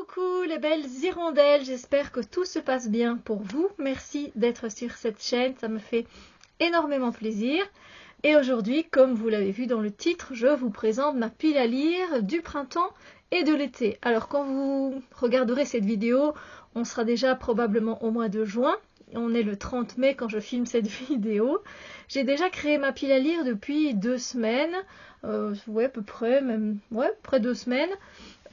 Coucou les belles hirondelles, j'espère que tout se passe bien pour vous. Merci d'être sur cette chaîne, ça me fait énormément plaisir. Et aujourd'hui, comme vous l'avez vu dans le titre, je vous présente ma pile à lire du printemps et de l'été. Alors quand vous regarderez cette vidéo, on sera déjà probablement au mois de juin. On est le 30 mai quand je filme cette vidéo. J'ai déjà créé ma pile à lire depuis 2 semaines. Ouais, à peu près, même, ouais, près 2 semaines.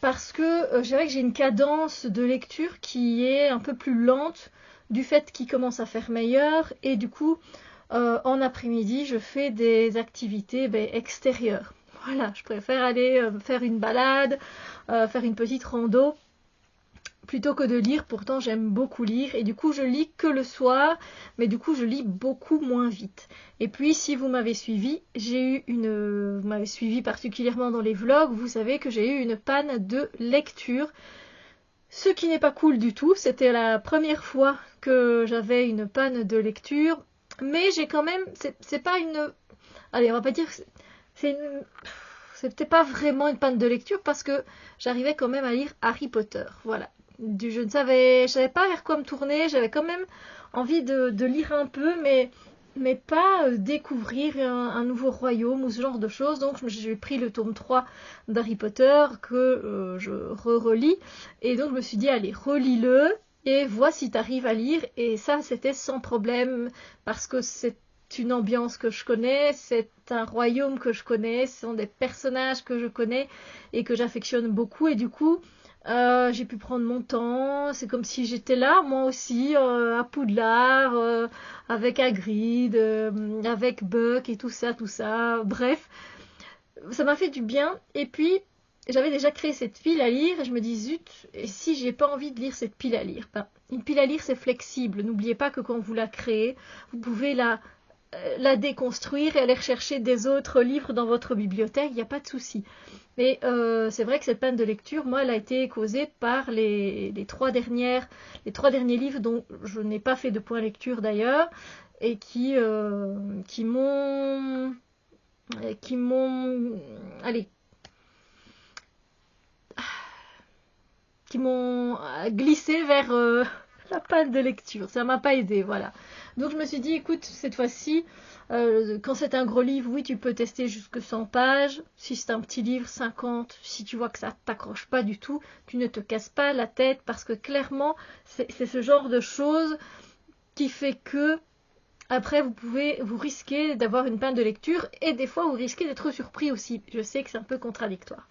Parce que je dirais que j'ai une cadence de lecture qui est un peu plus lente du fait qu'il commence à faire meilleur. Et du coup, en après-midi, je fais des activités extérieures. Voilà, je préfère aller faire une balade, faire une petite rando, plutôt que de lire. Pourtant j'aime beaucoup lire et du coup je lis que le soir, mais du coup je lis beaucoup moins vite. Et puis si vous m'avez suivi, vous m'avez suivi particulièrement dans les vlogs, vous savez que j'ai eu une panne de lecture, ce qui n'est pas cool du tout. C'était la première fois que j'avais une panne de lecture, mais j'ai quand même, c'est pas une, allez, on va pas dire c'était pas vraiment une panne de lecture parce que j'arrivais quand même à lire Harry Potter, voilà. Je ne savais pas vers quoi me tourner, j'avais quand même envie de lire un peu, mais pas découvrir un nouveau royaume ou ce genre de choses. Donc j'ai pris le tome 3 d'Harry Potter que je relis, et donc je me suis dit allez, relis-le et vois si tu arrives à lire. Et ça c'était sans problème parce que c'est une ambiance que je connais, c'est un royaume que je connais, ce sont des personnages que je connais et que j'affectionne beaucoup, et du coup j'ai pu prendre mon temps. C'est comme si j'étais là moi aussi à Poudlard avec Hagrid, avec Buck et tout ça. Bref, ça m'a fait du bien. Et puis j'avais déjà créé cette pile à lire et je me dis zut, et si j'ai pas envie de lire cette pile à lire, une pile à lire c'est flexible. N'oubliez pas que quand vous la créez, vous pouvez la déconstruire et aller rechercher des autres livres dans votre bibliothèque, il n'y a pas de souci. Mais c'est vrai que cette panne de lecture, moi, elle a été causée par les trois derniers livres dont je n'ai pas fait de point lecture d'ailleurs, et qui m'ont allez, qui m'ont glissé vers la panne de lecture. Ça m'a pas aidé, voilà. Donc je me suis dit, écoute, cette fois-ci, quand c'est un gros livre, oui, tu peux tester jusque 100 pages. Si c'est un petit livre, 50, si tu vois que ça t'accroche pas du tout, tu ne te casses pas la tête, parce que clairement, c'est ce genre de choses qui fait que après vous risquez d'avoir une panne de lecture, et des fois vous risquez d'être surpris aussi. Je sais que c'est un peu contradictoire.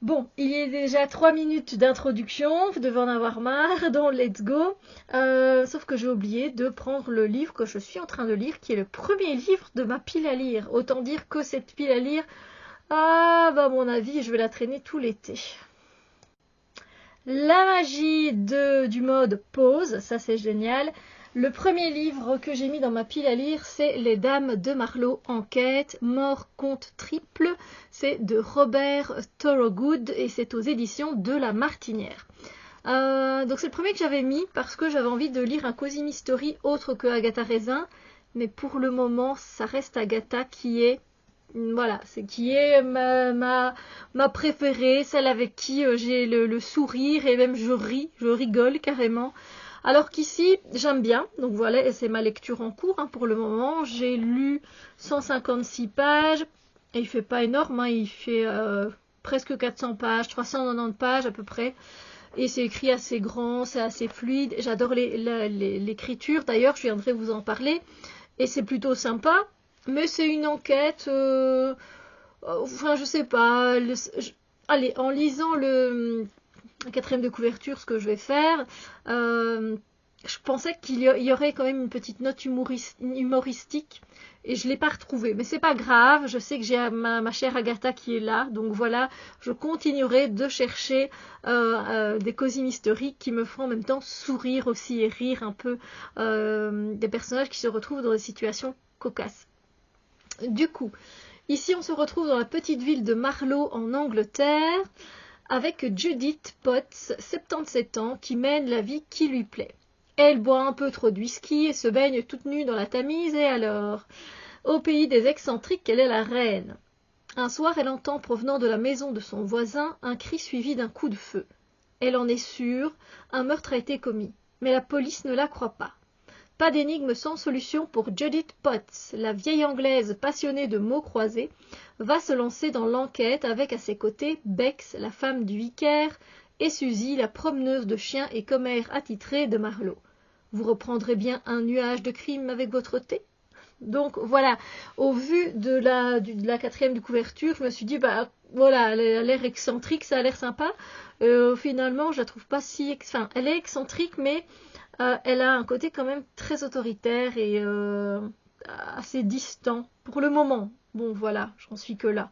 Bon, il y a déjà 3 minutes d'introduction, vous devez en avoir marre, donc let's go. Sauf que j'ai oublié de prendre le livre que je suis en train de lire, qui est le premier livre de ma pile à lire. Autant dire que cette pile à lire, à mon avis, je vais la traîner tout l'été. La magie du mode pause, ça c'est génial. Le premier livre que j'ai mis dans ma pile à lire, c'est Les Dames de Marlowe Enquête, mort compte triple. C'est de Robert Thorogood et c'est aux éditions de La Martinière. Donc c'est le premier que j'avais mis parce que j'avais envie de lire un cosy mystery autre que Agatha Raisin. Mais pour le moment, ça reste Agatha qui est... Voilà, c'est qui est ma préférée, celle avec qui j'ai le sourire et même je rigole carrément. Alors qu'ici, j'aime bien, donc voilà, et c'est ma lecture en cours pour le moment. J'ai lu 156 pages, et il fait pas énorme, il fait presque 400 pages, 390 pages à peu près. Et c'est écrit assez grand, c'est assez fluide. J'adore l'écriture, d'ailleurs, je viendrai vous en parler. Et c'est plutôt sympa, mais c'est une enquête, enfin je sais pas. Allez, en lisant le 4e de couverture, ce que je vais faire, je pensais qu'il y aurait quand même une petite note humoristique, et je ne l'ai pas retrouvée. Mais c'est pas grave, je sais que j'ai ma chère Agatha qui est là, donc voilà, je continuerai de chercher des cosy mystery qui me font en même temps sourire aussi et rire un peu, des personnages qui se retrouvent dans des situations cocasses. Du coup, ici on se retrouve dans la petite ville de Marlowe en Angleterre, avec Judith Potts, 77 ans, qui mène la vie qui lui plaît. Elle boit un peu trop de whisky et se baigne toute nue dans la Tamise, et alors, au pays des excentriques, elle est la reine. Un soir, elle entend, provenant de la maison de son voisin, un cri suivi d'un coup de feu. Elle en est sûre, un meurtre a été commis. Mais la police ne la croit pas. Pas d'énigme sans solution pour Judith Potts, la vieille Anglaise passionnée de mots croisés, va se lancer dans l'enquête avec à ses côtés Bex, la femme du vicaire, et Suzy, la promeneuse de chiens et commère attitrée de Marlowe. Vous reprendrez bien un nuage de crime avec votre thé? Donc voilà, au vu de la quatrième de couverture, je me suis dit, bah voilà, elle a l'air excentrique, ça a l'air sympa. Finalement, je la trouve pas si... Enfin, elle est excentrique, mais elle a un côté quand même très autoritaire et assez distant pour le moment. Bon, voilà, j'en suis que là.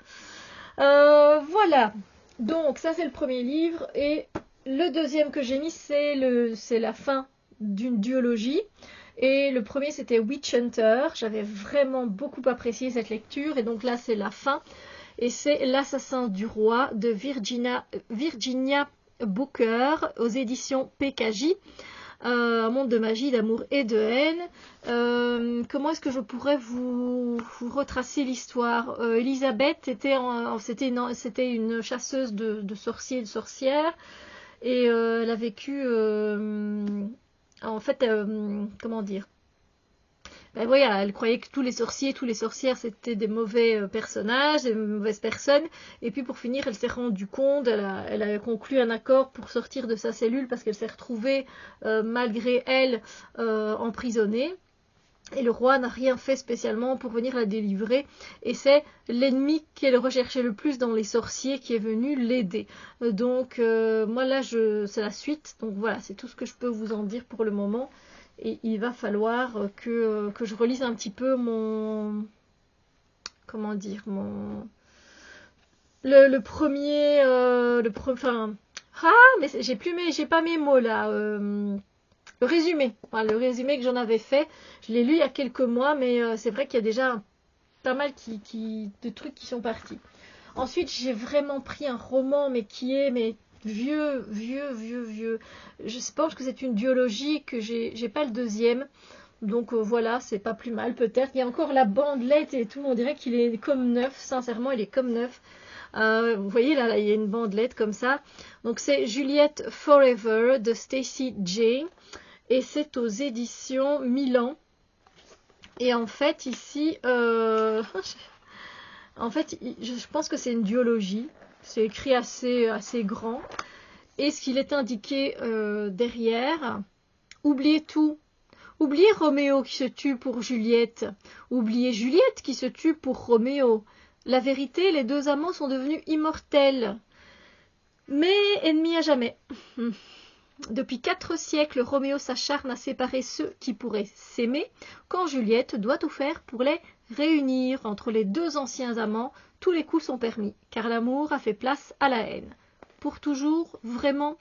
Voilà, donc ça c'est le premier livre. Et le deuxième que j'ai mis, c'est la fin d'une duologie. Et le premier, c'était Witch Hunter. J'avais vraiment beaucoup apprécié cette lecture. Et donc là, c'est la fin. Et c'est L'assassin du roi de Virginia Booker aux éditions PKJ. Un monde de magie, d'amour et de haine. Comment est-ce que je pourrais vous retracer l'histoire? Elisabeth c'était une chasseuse de sorciers et de sorcières. Et elle a vécu... en fait, comment dire, ben voilà, elle croyait que tous les sorciers, tous les sorcières, c'était des mauvais personnages, des mauvaises personnes. Et puis pour finir, elle s'est rendue compte, elle a conclu un accord pour sortir de sa cellule parce qu'elle s'est retrouvée, malgré elle, emprisonnée. Et le roi n'a rien fait spécialement pour venir la délivrer. Et c'est l'ennemi qu'elle recherchait le plus dans les sorciers qui est venu l'aider. Donc moi là, c'est la suite. Donc voilà, c'est tout ce que je peux vous en dire pour le moment. Et il va falloir que je relise un petit peu mon... Comment dire, mon... Le premier... enfin... Ah, mais j'ai pas mes mots là. Le résumé. Enfin, le résumé que j'en avais fait. Je l'ai lu il y a quelques mois, mais c'est vrai qu'il y a déjà pas mal de trucs qui sont partis. Ensuite, j'ai vraiment pris un roman, mais qui est... vieux. Je pense que c'est une duologie, que j'ai pas le deuxième. Donc voilà, c'est pas plus mal peut-être. Il y a encore la bandelette et tout, on dirait qu'il est comme neuf. Sincèrement, il est comme neuf. Vous voyez là, il y a une bandelette comme ça. Donc c'est Juliette Forever de Stacey J. Et c'est aux éditions Milan. Et en fait, ici, en fait, je pense que c'est une duologie. C'est écrit assez grand. Et ce qu'il est indiqué derrière, oubliez tout. Oubliez Roméo qui se tue pour Juliette. Oubliez Juliette qui se tue pour Roméo. La vérité, les deux amants sont devenus immortels. Mais ennemis à jamais. Depuis 4 siècles, Roméo s'acharne à séparer ceux qui pourraient s'aimer, quand Juliette doit tout faire pour les réunir. Entre les deux anciens amants, tous les coups sont permis, car l'amour a fait place à la haine. Pour toujours, vraiment,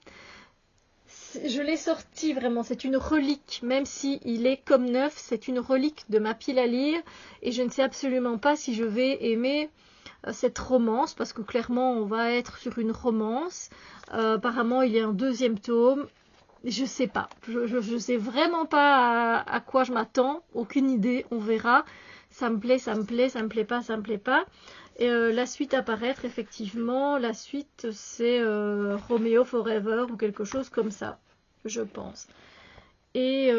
je l'ai sorti vraiment, c'est une relique, même si il est comme neuf, c'est une relique de ma pile à lire, et je ne sais absolument pas si je vais aimer cette romance, parce que clairement on va être sur une romance. Apparemment il y a un deuxième tome, je sais pas, je sais vraiment pas à quoi je m'attends, aucune idée, on verra. Ça me plaît, ça me plaît, ça me plaît pas, ça me plaît pas. Et la suite à paraître, effectivement, la suite c'est Roméo Forever ou quelque chose comme ça, je pense. Et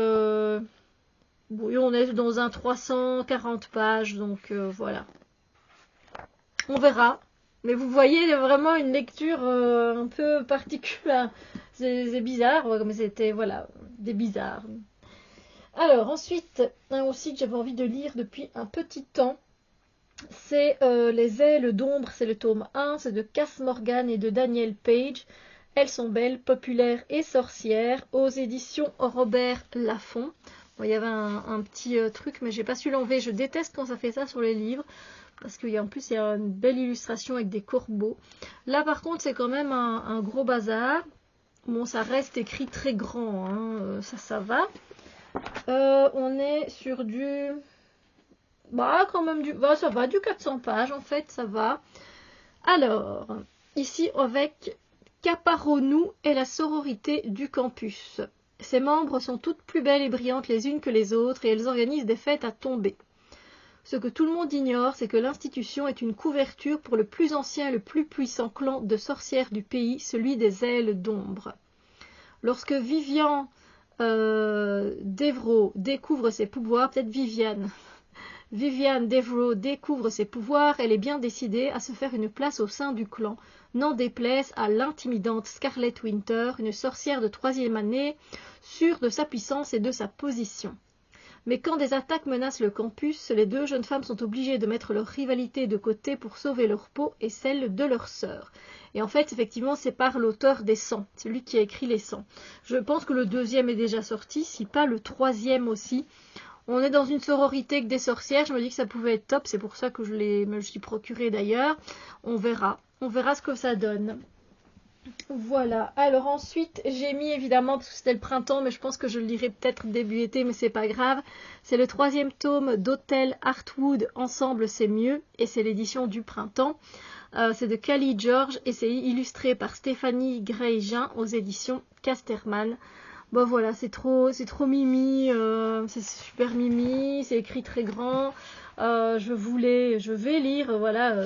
oui, on est dans un 340 pages, donc voilà. On verra. Mais vous voyez vraiment une lecture un peu particulière. C'est bizarre, comme c'était, voilà, des bizarres. Alors, ensuite, un aussi que j'avais envie de lire depuis un petit temps, c'est Les ailes d'ombre, c'est le tome 1, c'est de Cass Morgan et de Daniel Page. Elles sont belles, populaires et sorcières, aux éditions Robert Laffont. Bon, il y avait un petit truc, mais j'ai pas su l'enlever. Je déteste quand ça fait ça sur les livres. Parce qu'en plus, il y a une belle illustration avec des corbeaux. Là, par contre, c'est quand même un gros bazar. Bon, ça reste écrit très grand, hein, ça va. On est sur du... Bah, quand même, ça va, du 400 pages, en fait, ça va. Alors, ici, avec Caparonou et la sororité du campus. Ses membres sont toutes plus belles et brillantes les unes que les autres, et elles organisent des fêtes à tomber. Ce que tout le monde ignore, c'est que l'institution est une couverture pour le plus ancien et le plus puissant clan de sorcières du pays, celui des ailes d'ombre. Lorsque Vivian Devereaux découvre ses pouvoirs, peut-être Viviane Devereaux découvre ses pouvoirs, elle est bien décidée à se faire une place au sein du clan, n'en déplaise à l'intimidante Scarlet Winter, une sorcière de 3e année, sûre de sa puissance et de sa position. Mais quand des attaques menacent le campus, les deux jeunes femmes sont obligées de mettre leur rivalité de côté pour sauver leur peau et celle de leur sœur. Et en fait, effectivement, c'est par l'auteur des 100, c'est lui qui a écrit les 100. Je pense que le 2e est déjà sorti, si pas le 3e aussi. On est dans une sororité avec des sorcières, je me dis que ça pouvait être top, c'est pour ça que me le suis procuré d'ailleurs. On verra ce que ça donne. Voilà, alors ensuite j'ai mis évidemment, parce que c'était le printemps, mais je pense que je le lirai peut-être début été, mais c'est pas grave. C'est le 3e tome d'Hotel Heartwood, Ensemble c'est mieux, et c'est l'édition du printemps. C'est de Callie George et c'est illustré par Stéphanie Greyjean aux éditions Casterman. Bon voilà, c'est trop mimi, c'est super mimi, c'est écrit très grand. Je vais lire, voilà,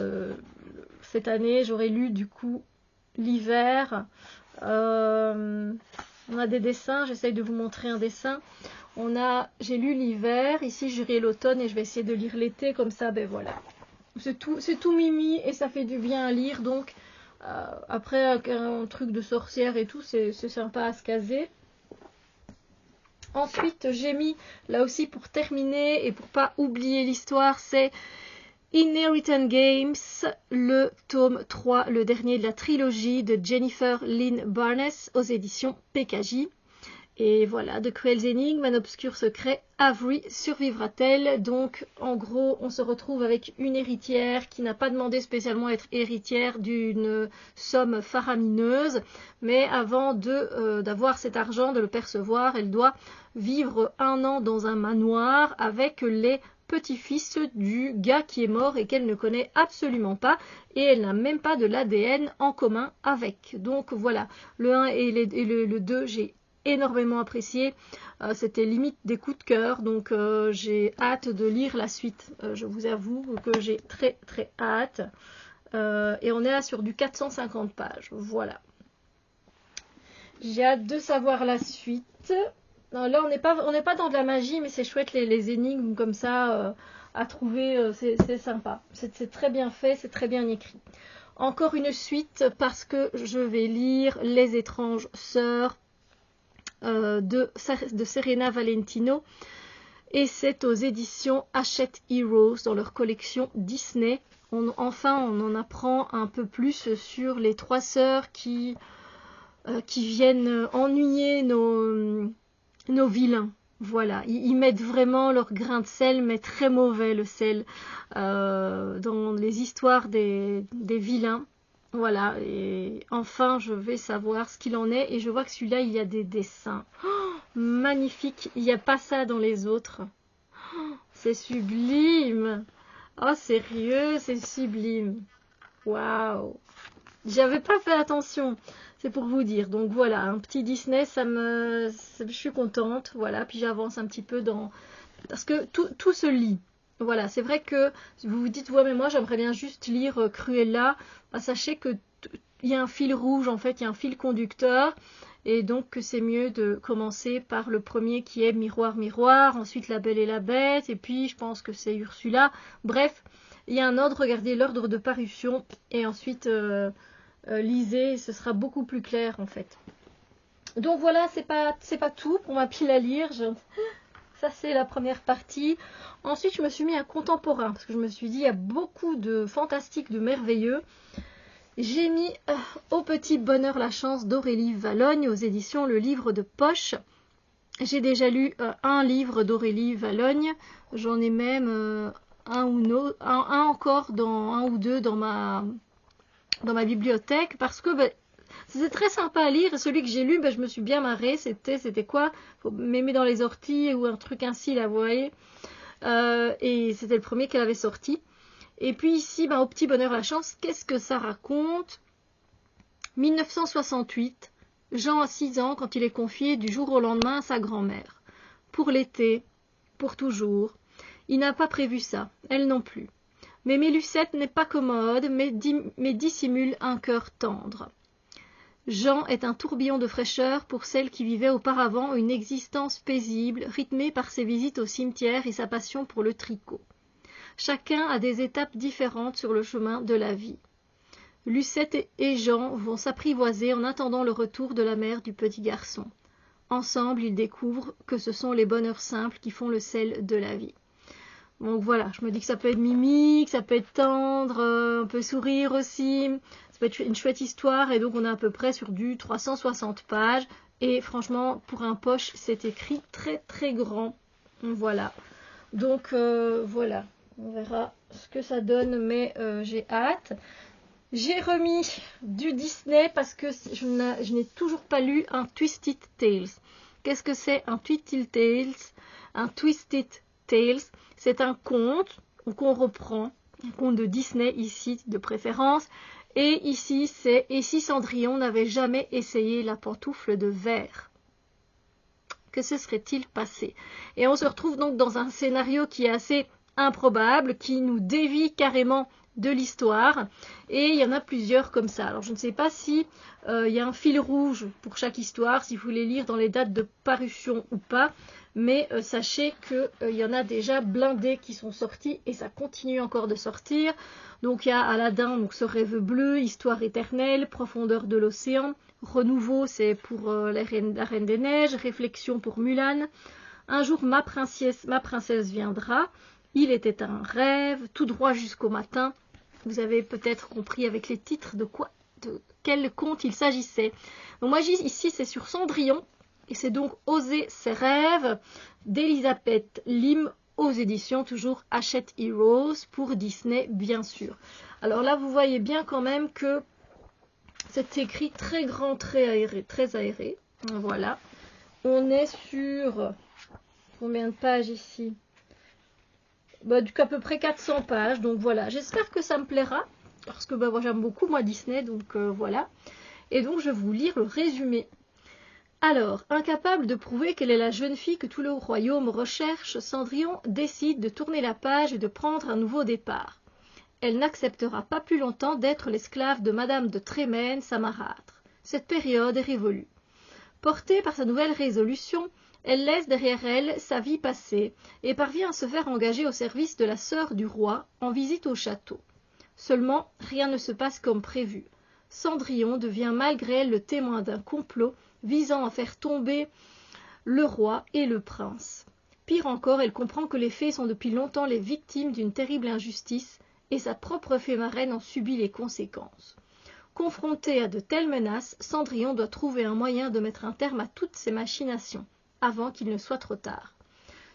cette année, j'aurais lu du coup l'hiver. On a des dessins, j'essaye de vous montrer un dessin. J'ai lu l'hiver, ici j'irai l'automne et je vais essayer de lire l'été, comme ça, ben voilà. C'est tout mimi et ça fait du bien à lire, donc après un truc de sorcière et tout, c'est sympa à se caser. Ensuite, j'ai mis, là aussi pour terminer et pour pas oublier l'histoire, c'est Inheritance Games, le tome 3, le dernier de la trilogie de Jennifer Lynn Barnes aux éditions PKJ. Et voilà, de cruelles énigmes, un obscur secret, Avery survivra-t-elle? Donc, en gros, on se retrouve avec une héritière qui n'a pas demandé spécialement à être héritière d'une somme faramineuse, mais avant d'avoir cet argent, de le percevoir, elle doit vivre 1 an dans un manoir avec les petit-fils du gars qui est mort et qu'elle ne connaît absolument pas, et elle n'a même pas de l'ADN en commun avec. Donc voilà, le 1 et le 2, j'ai énormément apprécié, c'était limite des coups de cœur, donc j'ai hâte de lire la suite, je vous avoue que j'ai très très hâte, et on est là sur du 450 pages, voilà. J'ai hâte de savoir la suite. Non, là on n'est pas dans de la magie, mais c'est chouette les énigmes comme ça à trouver, c'est sympa, c'est très bien fait, c'est très bien écrit. Encore une suite parce que je vais lire Les étranges sœurs de Serena Valentino, et c'est aux éditions Hachette Heroes dans leur collection Disney. On en apprend un peu plus sur les 3 sœurs qui viennent ennuyer nos vilains. Voilà, ils mettent vraiment leur grain de sel, mais très mauvais le sel, dans les histoires des vilains. Voilà, et enfin je vais savoir ce qu'il en est, et je vois que celui-là il y a des dessins. Oh, magnifique, il n'y a pas ça dans les autres. Oh, c'est sublime. Oh sérieux, c'est sublime. Waouh. J'avais pas fait attention, c'est pour vous dire. Donc voilà, un petit Disney, je suis contente. Voilà, puis j'avance un petit peu parce que tout se lit. Voilà, c'est vrai que vous vous dites, ouais, mais moi j'aimerais bien juste lire Cruella. Bah, sachez que il y a un fil rouge, en fait, il y a un fil conducteur. Et donc que c'est mieux de commencer par le premier qui est Miroir, Miroir, ensuite La Belle et la Bête, et puis je pense que c'est Ursula. Bref, il y a un ordre, regardez l'ordre de parution, et ensuite lisez, ce sera beaucoup plus clair en fait. Donc voilà, c'est pas tout pour ma pile à lire. Ça c'est la première partie. Ensuite je me suis mis à contemporain parce que je me suis dit il y a beaucoup de fantastique, de merveilleux. J'ai mis Au petit bonheur la chance d'Aurélie Vallogne aux éditions Le Livre de Poche. J'ai déjà lu un livre d'Aurélie Vallogne. J'en ai même un encore, un ou deux dans ma bibliothèque, parce que c'était très sympa à lire. Et celui que j'ai lu, je me suis bien marrée. C'était quoi? Faut m'aimer dans les orties ou un truc ainsi, là, vous voyez. Et c'était le premier qu'elle avait sorti. Et puis ici, Au petit bonheur la chance, qu'est-ce que ça raconte? 1968, Jean a 6 ans quand il est confié du jour au lendemain à sa grand-mère. Pour l'été, pour toujours. Il n'a pas prévu ça, elle non plus. Mais Lucette n'est pas commode, mais dissimule un cœur tendre. Jean est un tourbillon de fraîcheur pour celle qui vivait auparavant une existence paisible, rythmée par ses visites au cimetière et sa passion pour le tricot. Chacun a des étapes différentes sur le chemin de la vie. Lucette et Jean vont s'apprivoiser en attendant le retour de la mère du petit garçon. Ensemble, ils découvrent que ce sont les bonheurs simples qui font le sel de la vie. Donc voilà, je me dis que ça peut être mimique, ça peut être tendre, on peut sourire aussi, ça peut être une chouette histoire, et donc on est à peu près sur du 360 pages, et franchement, pour un poche, c'est écrit très très grand. Voilà, donc voilà, on verra ce que ça donne, mais j'ai hâte. J'ai remis du Disney parce que je n'ai toujours pas lu un Twisted Tales. Qu'est-ce que c'est un Twisted Tales? Un Twisted Tales, c'est un conte qu'on reprend, un conte de Disney ici de préférence, et ici c'est « Et si Cendrillon n'avait jamais essayé la pantoufle de verre ?» Que se serait-il passé? Et on se retrouve donc dans un scénario qui est assez improbable, qui nous dévie carrément de l'histoire, et il y en a plusieurs comme ça. Alors je ne sais pas si il y a un fil rouge pour chaque histoire, si vous voulez lire dans les dates de parution ou pas, mais sachez qu'il y en a déjà blindés qui sont sortis et ça continue encore de sortir. Donc il y a Aladdin, donc ce rêve bleu, Histoire éternelle, Profondeur de l'océan, Renouveau, c'est pour la Reine des Neiges, Réflexion pour Mulan, Un jour ma princesse viendra, Il était un rêve, Tout droit jusqu'au matin. Vous avez peut-être compris avec les titres de quel conte il s'agissait. Donc moi ici c'est sur Cendrillon, et c'est donc Oser ses rêves d'Elisabeth Lim aux éditions toujours Hachette Heroes pour Disney bien sûr. Alors là vous voyez bien quand même que c'est écrit très grand, très aéré. Voilà. On est sur combien de pages ici? À peu près 400 pages, donc voilà, j'espère que ça me plaira, parce que moi j'aime beaucoup moi Disney, donc voilà, et donc je vais vous lire le résumé. Alors, incapable de prouver qu'elle est la jeune fille que tout le royaume recherche, Cendrillon décide de tourner la page et de prendre un nouveau départ. Elle n'acceptera pas plus longtemps d'être l'esclave de Madame de Trémène, sa marâtre. Cette période est révolue. Portée par sa nouvelle résolution, elle laisse derrière elle sa vie passée et parvient à se faire engager au service de la sœur du roi en visite au château. Seulement, rien ne se passe comme prévu. Cendrillon devient malgré elle le témoin d'un complot visant à faire tomber le roi et le prince. Pire encore, elle comprend que les fées sont depuis longtemps les victimes d'une terrible injustice et sa propre fée marraine en subit les conséquences. Confrontée à de telles menaces, Cendrillon doit trouver un moyen de mettre un terme à toutes ces machinations, avant qu'il ne soit trop tard.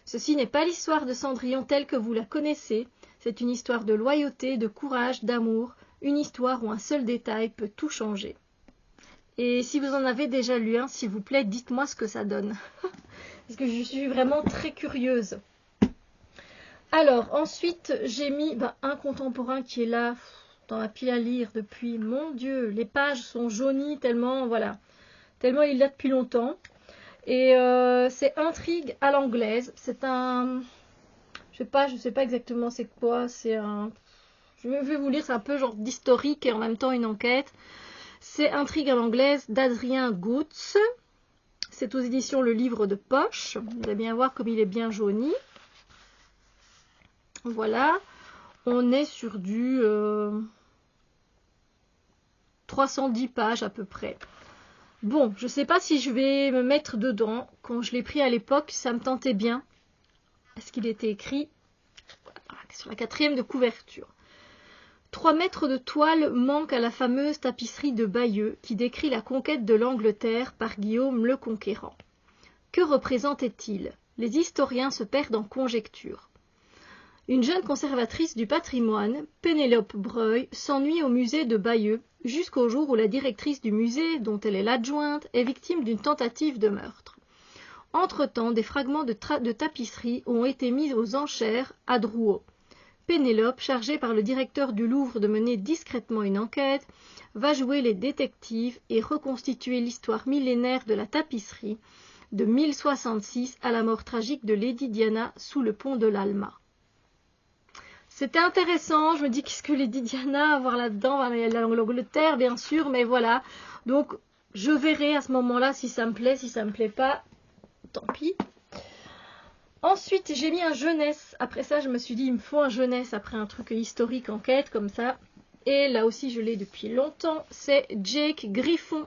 Ceci n'est pas l'histoire de Cendrillon telle que vous la connaissez, c'est une histoire de loyauté, de courage, d'amour, une histoire où un seul détail peut tout changer. Et si vous en avez déjà lu un, s'il vous plaît, dites-moi ce que ça donne. Parce que je suis vraiment très curieuse. Alors, ensuite, j'ai mis un contemporain qui est là, dans la pile à lire depuis, mon Dieu, les pages sont jaunies tellement, voilà, tellement il date depuis longtemps. Et c'est Intrigue à l'anglaise. C'est un, je sais pas exactement c'est quoi. C'est un, je vais vous lire, c'est un peu genre d'historique et en même temps une enquête. C'est Intrigue à l'anglaise d'Adrien Goutz. C'est aux éditions Le Livre de Poche. Vous allez bien voir comme il est bien jauni. Voilà. On est sur du 310 pages à peu près. Bon, je ne sais pas si je vais me mettre dedans. Quand je l'ai pris à l'époque, ça me tentait bien. Parce qu'il était écrit sur la 4e de couverture. 3 mètres de toile manquent à la fameuse tapisserie de Bayeux qui décrit la conquête de l'Angleterre par Guillaume le Conquérant. Que représentait-il? Les historiens se perdent en conjectures. Une jeune conservatrice du patrimoine, Pénélope Breuil, s'ennuie au musée de Bayeux jusqu'au jour où la directrice du musée, dont elle est l'adjointe, est victime d'une tentative de meurtre. Entre-temps, des fragments de tapisserie ont été mis aux enchères à Drouot. Pénélope, chargée par le directeur du Louvre de mener discrètement une enquête, va jouer les détectives et reconstituer l'histoire millénaire de la tapisserie, de 1066 à la mort tragique de Lady Diana sous le pont de l'Alma. C'était intéressant, je me dis qu'est-ce que les dit Diana à voir là-dedans, il y a l'Angleterre bien sûr, mais voilà. Donc je verrai à ce moment-là si ça me plaît, si ça me plaît pas, tant pis. Ensuite j'ai mis un jeunesse, après ça je me suis dit il me faut un jeunesse après un truc historique enquête comme ça. Et là aussi je l'ai depuis longtemps, c'est Jake Griffon,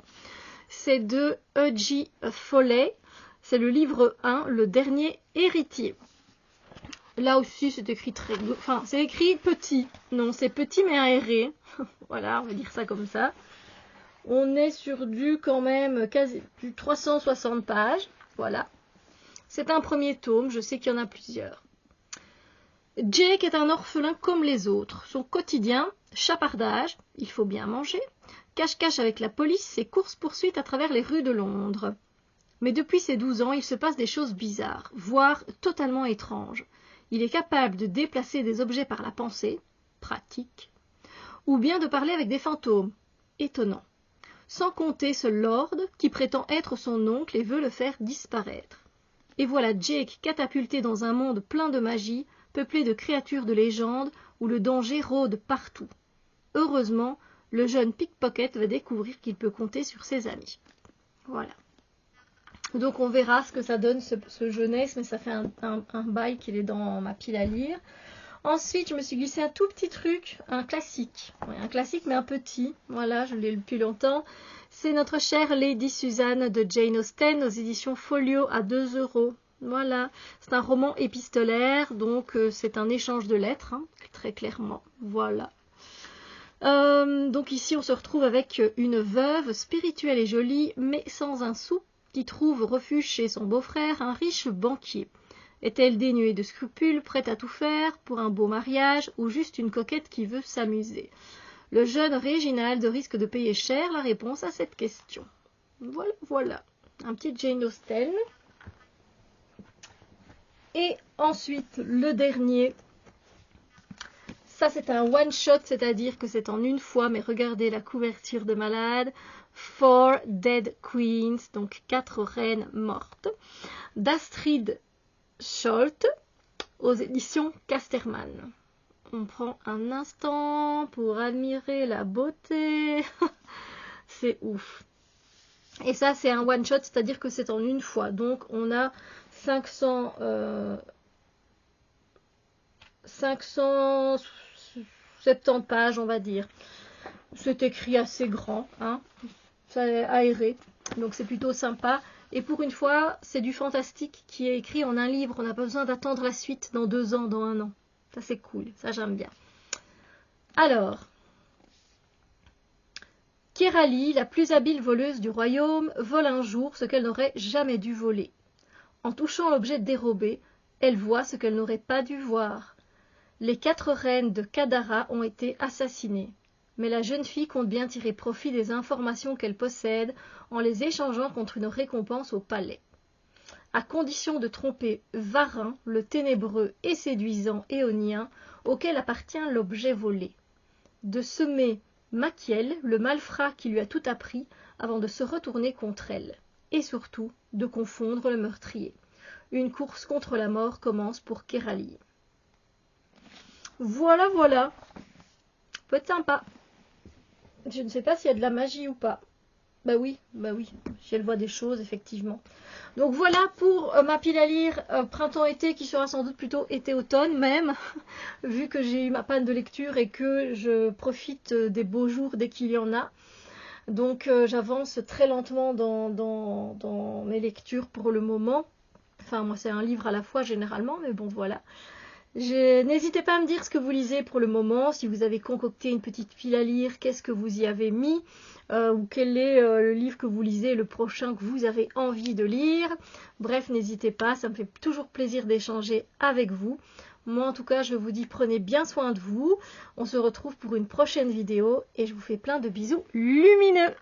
c'est de E.G. Foley, c'est le livre 1, le dernier héritier. Là aussi, c'est écrit très... Enfin, c'est écrit petit. Non, c'est petit mais aéré. Voilà, on va dire ça comme ça. On est sur du quand même quasi du 360 pages. Voilà. C'est un premier tome. Je sais qu'il y en a plusieurs. Jake est un orphelin comme les autres. Son quotidien, chapardage, il faut bien manger, cache-cache avec la police et course-poursuite à travers les rues de Londres. Mais depuis ses 12 ans, il se passe des choses bizarres, voire totalement étranges. Il est capable de déplacer des objets par la pensée, pratique, ou bien de parler avec des fantômes, étonnant. Sans compter ce lord qui prétend être son oncle et veut le faire disparaître. Et voilà Jake catapulté dans un monde plein de magie, peuplé de créatures de légende, où le danger rôde partout. Heureusement, le jeune pickpocket va découvrir qu'il peut compter sur ses amis. Voilà. Donc on verra ce que ça donne ce jeunesse, mais ça fait un bail qu'il est dans ma pile à lire. Ensuite, je me suis glissé un tout petit truc, un classique. Ouais, un classique mais un petit. Voilà, je l'ai depuis longtemps. C'est notre chère Lady Suzanne de Jane Austen aux éditions Folio à 2 €. Voilà, c'est un roman épistolaire, donc c'est un échange de lettres, hein, très clairement. Voilà. Donc ici, on se retrouve avec une veuve spirituelle et jolie, mais sans un sou, qui trouve refuge chez son beau-frère, un riche banquier. Est-elle dénuée de scrupules, prête à tout faire pour un beau mariage, ou juste une coquette qui veut s'amuser? Le jeune Réginald risque de payer cher la réponse à cette question. Voilà, voilà. Un petit Jane Austen. Et ensuite, le dernier. Ça, c'est un one-shot, c'est-à-dire que c'est en une fois, mais regardez la couverture de malade. 4 Dead Queens, donc 4 reines mortes, d'Astrid Scholt, aux éditions Casterman. On prend un instant pour admirer la beauté. C'est ouf. Et ça, c'est un one-shot, c'est-à-dire que c'est en une fois. Donc, on a 570 pages, on va dire. C'est écrit assez grand, hein. C'est aéré, donc c'est plutôt sympa. Et pour une fois, c'est du fantastique qui est écrit en un livre. On n'a pas besoin d'attendre la suite dans 2 ans, dans 1 an. Ça, c'est cool. Ça, j'aime bien. Alors, Kérali, la plus habile voleuse du royaume, vole un jour ce qu'elle n'aurait jamais dû voler. En touchant l'objet dérobé, elle voit ce qu'elle n'aurait pas dû voir. Les 4 reines de Kadara ont été assassinées. Mais la jeune fille compte bien tirer profit des informations qu'elle possède en les échangeant contre une récompense au palais. À condition de tromper Varin, le ténébreux et séduisant éonien, auquel appartient l'objet volé. De semer Machiel, le malfrat qui lui a tout appris, avant de se retourner contre elle. Et surtout, de confondre le meurtrier. Une course contre la mort commence pour Kérali. Voilà, voilà. Peut être sympa. Je ne sais pas s'il y a de la magie ou pas. Bah oui, si elle voit des choses, effectivement. Donc voilà pour ma pile à lire printemps-été, qui sera sans doute plutôt été-automne même, vu que j'ai eu ma panne de lecture et que je profite des beaux jours dès qu'il y en a. Donc j'avance très lentement dans mes lectures pour le moment. Enfin, moi c'est un livre à la fois généralement, mais bon voilà. N'hésitez pas à me dire ce que vous lisez pour le moment, si vous avez concocté une petite pile à lire, qu'est-ce que vous y avez mis, ou quel est le livre que vous lisez, le prochain que vous avez envie de lire. Bref, n'hésitez pas, ça me fait toujours plaisir d'échanger avec vous. Moi en tout cas, je vous dis prenez bien soin de vous. On se retrouve pour une prochaine vidéo et je vous fais plein de bisous lumineux.